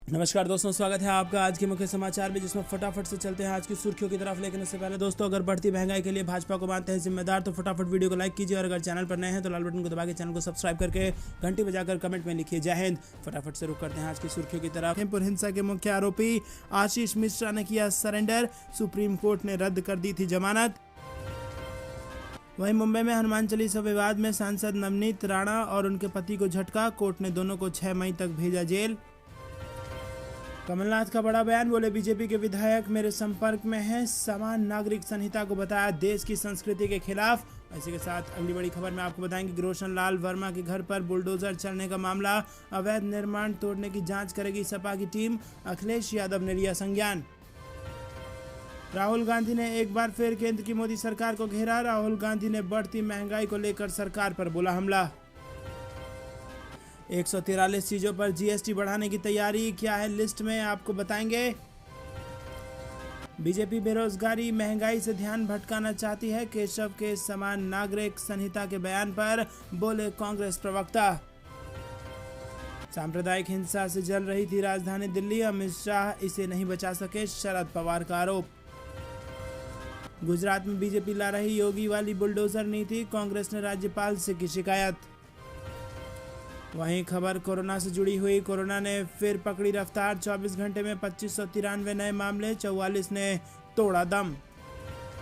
नमस्कार दोस्तों, स्वागत है आपका आज के मुख्य समाचार में, जिसमें फटाफट से चलते हैं आज की सुर्खियों की तरफ। लेकिन इससे पहले दोस्तों, अगर बढ़ती महंगाई के लिए भाजपा को मानते हैं जिम्मेदार तो फटाफट वीडियो को लाइक कीजिए, और अगर चैनल पर नए हैं तो लाल बटन को दबा के चैनल को सब्सक्राइब करके घंटी बजाकर कमेंट में लिखिए जय हिंद। फटाफट से रुक करते हैं आज की सुर्खियों की तरफ। लखीमपुर हिंसा के मुख्य आरोपी आशीष मिश्रा ने किया सरेंडर, सुप्रीम कोर्ट ने रद्द कर दी थी जमानत। वहीं मुंबई में हनुमान चालीसा विवाद में सांसद नवनीत राणा और उनके पति को झटका, कोर्ट ने दोनों को 6 मई तक भेजा जेल। कमलनाथ का बड़ा बयान, बोले बीजेपी के विधायक मेरे संपर्क में हैं, समान नागरिक संहिता को बताया देश की संस्कृति के खिलाफ। इसी के साथ अगली बड़ी खबर में आपको बताएंगे कि रोशन लाल वर्मा के घर पर बुलडोजर चलने का मामला, अवैध निर्माण तोड़ने की जांच करेगी सपा की टीम, अखिलेश यादव ने लिया संज्ञान। राहुल गांधी ने एक बार फिर केंद्र की मोदी सरकार को घेरा, राहुल गांधी ने बढ़ती महंगाई को लेकर सरकार पर बोला हमला। 143 चीजों पर जीएसटी बढ़ाने की तैयारी, क्या है लिस्ट में आपको बताएंगे। बीजेपी बेरोजगारी महंगाई से ध्यान भटकाना चाहती है, केशव के समान नागरिक संहिता के बयान पर बोले कांग्रेस प्रवक्ता। सांप्रदायिक हिंसा से जल रही थी राजधानी दिल्ली, अमित शाह इसे नहीं बचा सके, शरद पवार का आरोप। गुजरात में बीजेपी ला रही योगी वाली बुलडोजर नीति, कांग्रेस ने राज्यपाल से की शिकायत। वहीं खबर कोरोना से जुड़ी हुई, कोरोना ने फिर पकड़ी रफ्तार, 24 घंटे में 2593 नए मामले, 44 ने तोड़ा दम।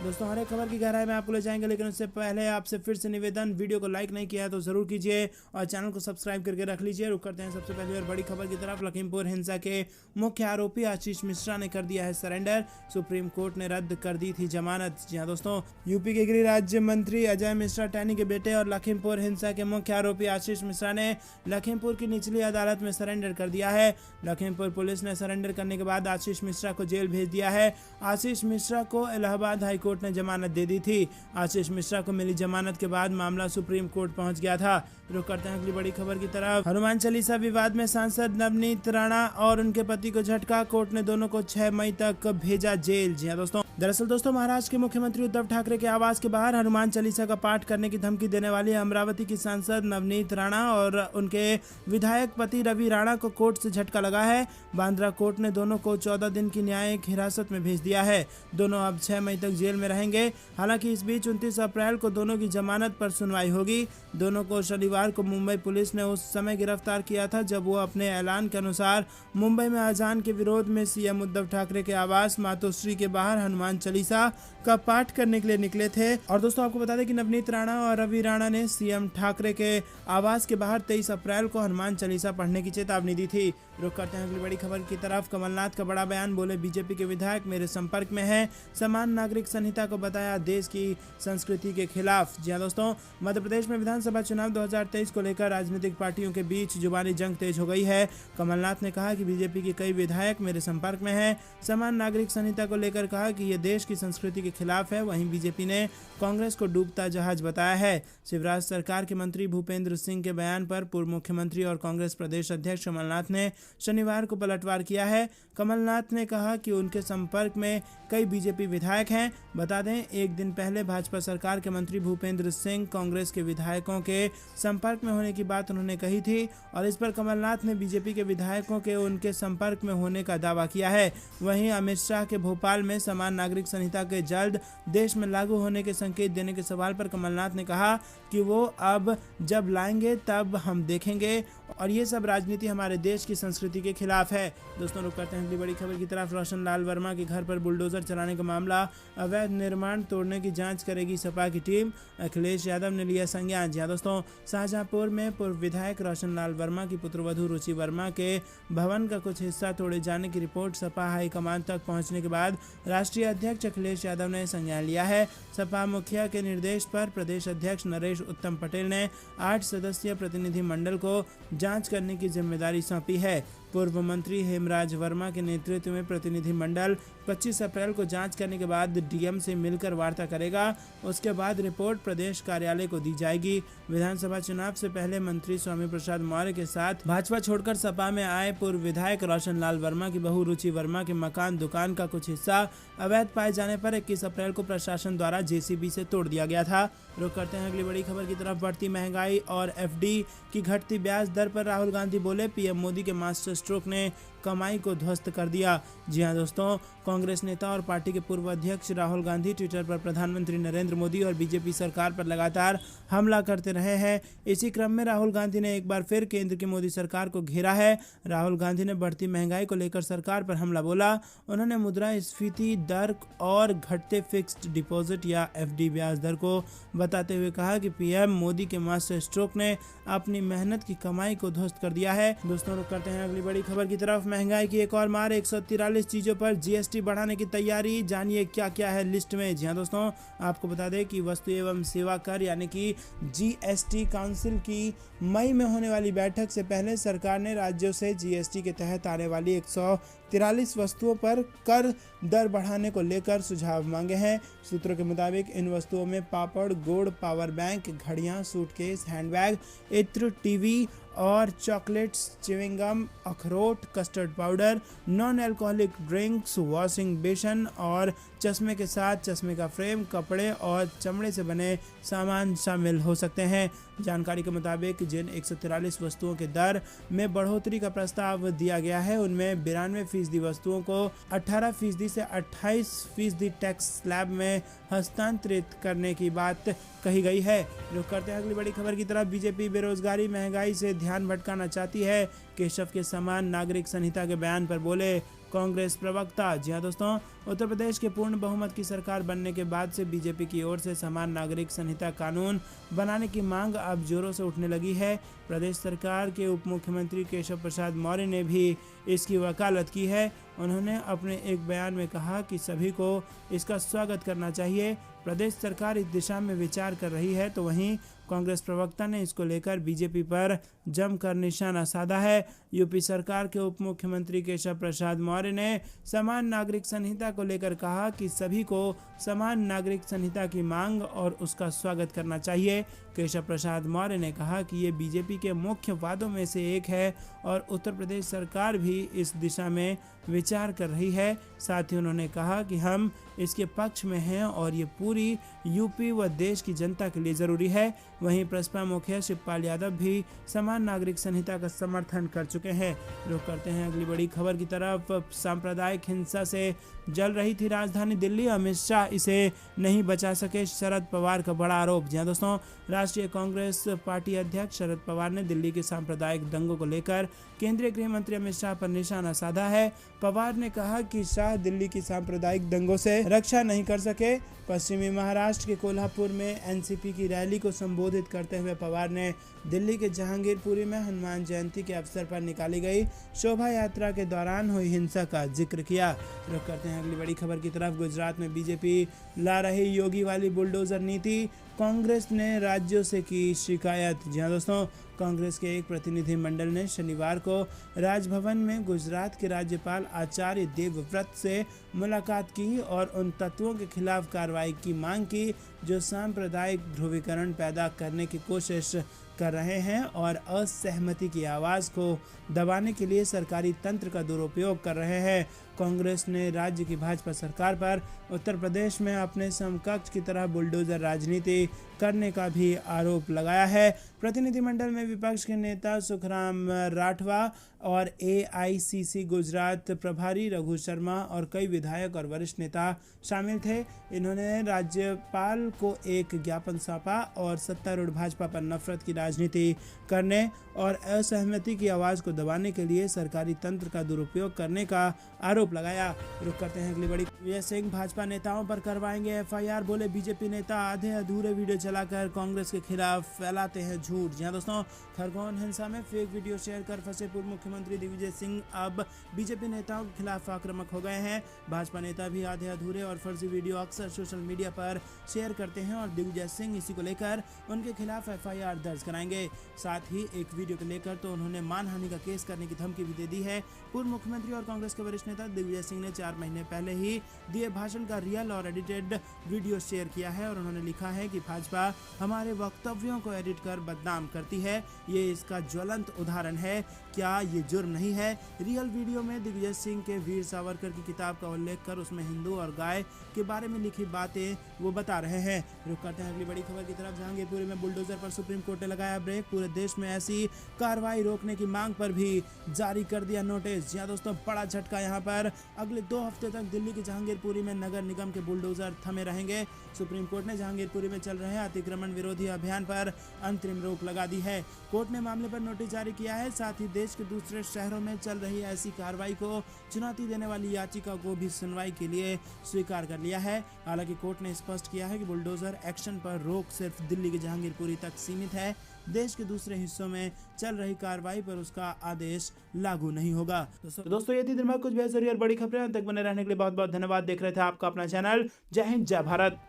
दोस्तों, हर एक खबर की गहराई में आपको ले जाएंगे, लेकिन उससे पहले आपसे फिर से निवेदन, वीडियो को लाइक नहीं किया है तो जरूर कीजिए और चैनल को सब्सक्राइब करके रख लीजिए। रुक करते हैं सबसे पहले और बड़ी खबर की तरफ। लखीमपुर हिंसा के मुख्य आरोपी आशीष मिश्रा ने कर दिया है सरेंडर, सुप्रीम कोर्ट ने रद्द कर दी थी जमानत। जी हाँ दोस्तों, यूपी के गृह राज्य मंत्री अजय मिश्रा टैनी के बेटे और लखीमपुर हिंसा के मुख्य आरोपी आशीष मिश्रा ने लखीमपुर की निचली अदालत में सरेंडर कर दिया है। लखीमपुर पुलिस ने सरेंडर करने के बाद आशीष मिश्रा को जेल भेज दिया है। आशीष मिश्रा को इलाहाबाद हाईकोर्ट ने जमानत दे दी थी। आशीष मिश्रा को मिली जमानत के बाद मामला सुप्रीम कोर्ट पहुंच गया था। रुक करते हैं अगली बड़ी खबर की तरफ। हनुमान चालीसा विवाद में सांसद नवनीत राणा और उनके पति को झटका, कोर्ट ने दोनों को 6 मई तक भेजा जेल। जी हाँ दोस्तों, दरअसल दोस्तों, महाराष्ट्र के मुख्यमंत्री उद्धव ठाकरे के आवास के बाहर हनुमान चालीसा का पाठ करने की धमकी देने वाली अमरावती की सांसद नवनीत राणा और उनके विधायक पति रवि राणा को कोर्ट से झटका लगा है। बांद्रा कोर्ट ने दोनों को 14 दिन की न्यायिक हिरासत में भेज दिया है। दोनों अब 6 मई तक जेल में रहेंगे। हालांकि इस बीच 29 अप्रैल को दोनों की जमानत पर सुनवाई होगी। दोनों को शनिवार को मुंबई पुलिस ने उस समय गिरफ्तार किया था जब वो अपने ऐलान के अनुसार मुंबई में अजान के विरोध में सीएम उद्धव ठाकरे के आवास मातोश्री के बाहर हनुमान चालीसा का पाठ करने के लिए निकले थे। और दोस्तों, आपको बता दें कि नवनीत राणा और रवि राणा ने सीएम ठाकरे के आवास के बाहर 23 अप्रैल को हनुमान चालीसा पढ़ने की चेतावनी दी थी। रुक करते हैं अगली बड़ी खबर की तरफ। कमलनाथ का बड़ा बयान, बोले बीजेपी के विधायक मेरे संपर्क में हैं, समान नागरिक संहिता को बताया देश की संस्कृति के खिलाफ। जी हाँ दोस्तों, मध्य प्रदेश में विधानसभा चुनाव 2023 को लेकर राजनीतिक पार्टियों के बीच जुबानी जंग तेज हो गई है। कमलनाथ ने कहा कि बीजेपी के कई विधायक मेरे संपर्क में हैं, समान नागरिक संहिता को लेकर कहा कि ये देश की संस्कृति के खिलाफ है। वहीं बीजेपी ने कांग्रेस को डूबता जहाज बताया है। शिवराज सरकार के मंत्री भूपेंद्र सिंह के बयान पर पूर्व मुख्यमंत्री और कांग्रेस प्रदेश अध्यक्ष कमलनाथ ने शनिवार को पलटवार किया है। कमलनाथ ने कहा कि उनके संपर्क में कई बीजेपी विधायक हैं। बता दें, एक दिन पहले भाजपा सरकार के मंत्री भूपेंद्र सिंह कांग्रेस के विधायकों के संपर्क में होने की बात उन्होंने कही थी, और इस पर कमलनाथ ने बीजेपी के विधायकों के उनके संपर्क में होने का दावा किया है। वहीं अमित शाह के भोपाल में समान नागरिक संहिता के जल्द देश में लागू होने के संकेत देने के सवाल पर कमलनाथ ने कहा कि वो अब जब लाएंगे तब हम देखेंगे, और ये सब राजनीति हमारे देश की संस्कृति के खिलाफ है। दोस्तों, रुक करते हैं अगली बड़ी खबर की तरफ। रोशन लाल वर्मा के घर पर बुलडोजर चलाने का मामला, अवैध निर्माण तोड़ने की जांच करेगी सपा की टीम, अखिलेश यादव ने लिया संज्ञान। जी दोस्तों, शाहजहांपुर में पूर्व विधायक रोशन लाल वर्मा की पुत्रवधू रुचि वर्मा के भवन का कुछ हिस्सा तोड़े जाने की रिपोर्ट सपा हाईकमान तक पहुंचने के बाद राष्ट्रीय अध्यक्ष अखिलेश यादव ने संज्ञान लिया है। सपा मुखिया के निर्देश पर प्रदेश अध्यक्ष नरेश उत्तम पटेल ने 8 सदस्यीय प्रतिनिधि मंडल को जांच करने की जिम्मेदारी सौंपी है। पूर्व मंत्री हेमराज वर्मा के नेतृत्व में प्रतिनिधि मंडल 25 अप्रैल को जांच करने के बाद डीएम से मिलकर वार्ता करेगा। उसके बाद रिपोर्ट प्रदेश कार्यालय को दी जाएगी। विधानसभा चुनाव से पहले मंत्री स्वामी प्रसाद मौर्य के साथ भाजपा छोड़कर सपा में आए पूर्व विधायक रोशन लाल वर्मा की बहू रुचि वर्मा के मकान दुकान का कुछ हिस्सा अवैध पाए जाने पर 21 अप्रैल को प्रशासन द्वारा जेसीबी से तोड़ दिया गया था। रुक करते हैं अगली बड़ी खबर की तरफ। बढ़ती महंगाई और एफडी की घटती ब्याज दर पर राहुल गांधी बोले, पीएम मोदी के मास्टर स्ट्रोक ने कमाई को ध्वस्त कर दिया। जी हाँ दोस्तों, कांग्रेस नेता और पार्टी के पूर्व अध्यक्ष राहुल गांधी ट्विटर पर प्रधानमंत्री नरेंद्र मोदी और बीजेपी सरकार पर लगातार हमला करते रहे हैं। इसी क्रम में राहुल गांधी ने एक बार फिर केंद्र की मोदी सरकार को घेरा है। राहुल गांधी ने बढ़ती महंगाई को लेकर सरकार पर हमला बोला। उन्होंने मुद्रास्फीति दर और घटते फिक्स्ड डिपॉजिट या एफडी ब्याज दर को बताते हुए कहा कि पीएम मोदी के मास्टर स्ट्रोक ने अपनी मेहनत की कमाई को ध्वस्त कर दिया है। दोस्तों रुक करते हैं अगली बड़ी खबर की तरफ। महंगाई की एक और मार, 143 चीजों पर जीएसटी बढ़ाने की तैयारी। जानिए क्या क्या है लिस्ट में। जी हाँ दोस्तों, आपको बता दें कि वस्तु एवं सेवा कर यानी कि जीएसटी काउंसिल की मई में होने वाली बैठक से पहले सरकार ने राज्यों से जीएसटी के तहत आने वाली 143 वस्तुओं पर कर दर बढ़ाने को लेकर सुझाव मांगे हैं। सूत्रों के मुताबिक इन वस्तुओं में पापड़, गुड़, पावर बैंक, घड़ियां, सूटकेस, हैंडबैग, इत्र, टीवी और चॉकलेट्स, च्युइंगम, अखरोट, custard powder, non alcoholic drinks, washing बेसन और चश्मे के साथ चश्मे का फ्रेम, कपड़े और चमड़े से बने सामान शामिल हो सकते हैं। जानकारी के मुताबिक जिन 143 वस्तुओं के दर में बढ़ोतरी का प्रस्ताव दिया गया है उनमें 92% वस्तुओं को 18% से 28% टैक्स स्लैब में हस्तांतरित करने की बात कही गई है। रुक करते हैं अगली बड़ी खबर की तरफ। बीजेपी बेरोजगारी महंगाई से ध्यान भटकाना चाहती है, केशव के समान नागरिक संहिता के बयान पर बोले कांग्रेस प्रवक्ता। जी हाँ दोस्तों, उत्तर प्रदेश के पूर्ण बहुमत की सरकार बनने के बाद से बीजेपी की ओर से समान नागरिक संहिता कानून बनाने की मांग अब जोरों से उठने लगी है। प्रदेश सरकार के उप मुख्यमंत्री केशव प्रसाद मौर्य ने भी इसकी वकालत की है। उन्होंने अपने एक बयान में कहा कि सभी को इसका स्वागत करना चाहिए। प्रदेश सरकार इस दिशा में विचार कर रही है, तो वहीं कांग्रेस प्रवक्ता ने इसको लेकर बीजेपी पर जमकर निशाना साधा है। यूपी सरकार के उप मुख्यमंत्री केशव प्रसाद मौर्य ने समान नागरिक संहिता को लेकर कहा कि सभी को समान नागरिक संहिता की मांग और उसका स्वागत करना चाहिए। केशव प्रसाद मौर्य ने कहा कि ये बीजेपी के मुख्य वादों में से एक है और उत्तर प्रदेश सरकार भी इस दिशा में विचार कर रही है। साथ ही उन्होंने कहा कि हम इसके पक्ष में हैं और ये पूरी यूपी व देश की जनता के लिए ज़रूरी है। वहीं प्रसपा मुखिया शिवपाल यादव भी समान नागरिक संहिता का समर्थन कर चुके हैं। रुक करते हैं अगली बड़ी खबर की तरफ। सांप्रदायिक हिंसा से जल रही थी राजधानी दिल्ली, अमित शाह इसे नहीं बचा सके, शरद पवार का बड़ा आरोप। जी हाँ दोस्तों, राष्ट्रीय कांग्रेस पार्टी अध्यक्ष शरद पवार ने दिल्ली के सांप्रदायिक दंगों को लेकर केंद्रीय गृह मंत्री अमित शाह पर निशाना साधा है। पवार ने कहा कि शाह दिल्ली की सांप्रदायिक दंगों से रक्षा नहीं कर सके। पश्चिमी महाराष्ट्र के कोल्हापुर में एनसीपी की रैली को संबोधित करते हुए पवार ने दिल्ली के जहांगीरपुरी में हनुमान जयंती के अवसर पर निकाली गई शोभा यात्रा के दौरान हुई हिंसा का जिक्र किया। रुक करते हैं अगली बड़ी खबर की तरफ। गुजरात में बीजेपी ला रही योगी वाली बुलडोजर नीति, कांग्रेस ने राज्यों से की शिकायत। जी हाँ दोस्तों, कांग्रेस के एक प्रतिनिधि मंडल ने शनिवार को राजभवन में गुजरात के राज्यपाल आचार्य देवव्रत से मुलाकात की और उन तत्वों के खिलाफ कार्रवाई की मांग की जो सांप्रदायिक ध्रुवीकरण पैदा करने की कोशिश कर रहे हैं और असहमति की आवाज़ को दबाने के लिए सरकारी तंत्र का दुरुपयोग कर रहे हैं। कांग्रेस ने राज्य की भाजपा सरकार पर उत्तर प्रदेश में अपने समकक्ष की तरह बुलडोजर राजनीति करने का भी आरोप लगाया है। प्रतिनिधिमंडल में विपक्ष के नेता सुखराम राठवा और एआईसीसी गुजरात प्रभारी रघु शर्मा और कई विधायक और वरिष्ठ नेता शामिल थे। इन्होंने राज्यपाल को एक ज्ञापन सौंपा और सत्तारूढ़ भाजपा पर नफरत की राजनीति करने और असहमति की आवाज़ को दबाने के लिए सरकारी तंत्र का दुरुपयोग करने का आरोप लगाया। रुक करते हैं अगली बड़ी। दिग्विजय सिंह भाजपा नेताओं पर करवाएंगे एफआईआर, बोले बीजेपी नेता आधे अधूरे वीडियो चलाकर कांग्रेस के खिलाफ फैलाते हैं झूठ। जी हाँ दोस्तों, खरगोन हिंसा में फेक वीडियो शेयर कर फंसे पूर्व मुख्यमंत्री दिग्विजय सिंह अब बीजेपी नेताओं के खिलाफ आक्रामक हो गए हैं। भाजपा नेता भी आधे अधूरे और फर्जी वीडियो अक्सर सोशल मीडिया पर शेयर करते हैं और दिग्विजय सिंह इसी को लेकर उनके खिलाफ एफआईआर दर्ज कराएंगे। साथ ही एक वीडियो को लेकर तो उन्होंने मानहानि का केस करने की धमकी भी दे दी है। पूर्व मुख्यमंत्री और कांग्रेस के वरिष्ठ नेता दिग्विजय सिंह ने 4 महीने पहले ही दिए भाषण का रियल और एडिटेड वीडियो शेयर किया है और उन्होंने लिखा है कि भाजपा हमारे वक्तव्यों को एडिट कर बदनाम करती है। ये इसका ज्वलंत उदाहरण है। क्या ये जुर्म नहीं है? रियल वीडियो में दिग्विजय सिंह के वीर सावरकर की किताब का उल्लेख कर उसमें हिंदू और गाय के बारे में लिखी बातें वो बता रहे हैं। रुक करते हैं अगली बड़ी खबर की तरफ। जहांगीरपुरी में बुलडोजर पर सुप्रीम कोर्ट ने लगाया ब्रेक। पूरे देश में ऐसी कार्रवाई रोकने की मांग पर भी जारी कर दिया नोटिस। जी हां दोस्तों, बड़ा झटका यहाँ पर। अगले 2 हफ्ते तक दिल्ली की जहांगीरपुरी में नगर निगम के बुलडोजर थमे रहेंगे। सुप्रीम कोर्ट ने जहांगीरपुरी में चल रहे अतिक्रमण विरोधी अभियान पर अंतरिम रोक लगा दी है। कोर्ट ने मामले पर नोटिस जारी किया है। साथ ही देश के दूसरे शहरों में चल रही ऐसी कार्रवाई को चुनौती देने वाली याचिका को भी सुनवाई के लिए स्वीकार कर लिया है। हालांकि कोर्ट ने स्पष्ट किया है कि बुलडोजर एक्शन पर रोक सिर्फ दिल्ली की जहांगीरपुरी तक सीमित है। देश के दूसरे हिस्सों में चल रही कार्रवाई पर उसका आदेश लागू नहीं होगा। दोस्तों ये थी दिन भर कुछ बेहद जरूरी और बड़ी खबरें। तक बने रहने के लिए बहुत बहुत धन्यवाद। देख रहे थे आपका अपना चैनल। जय हिंद, जय भारत।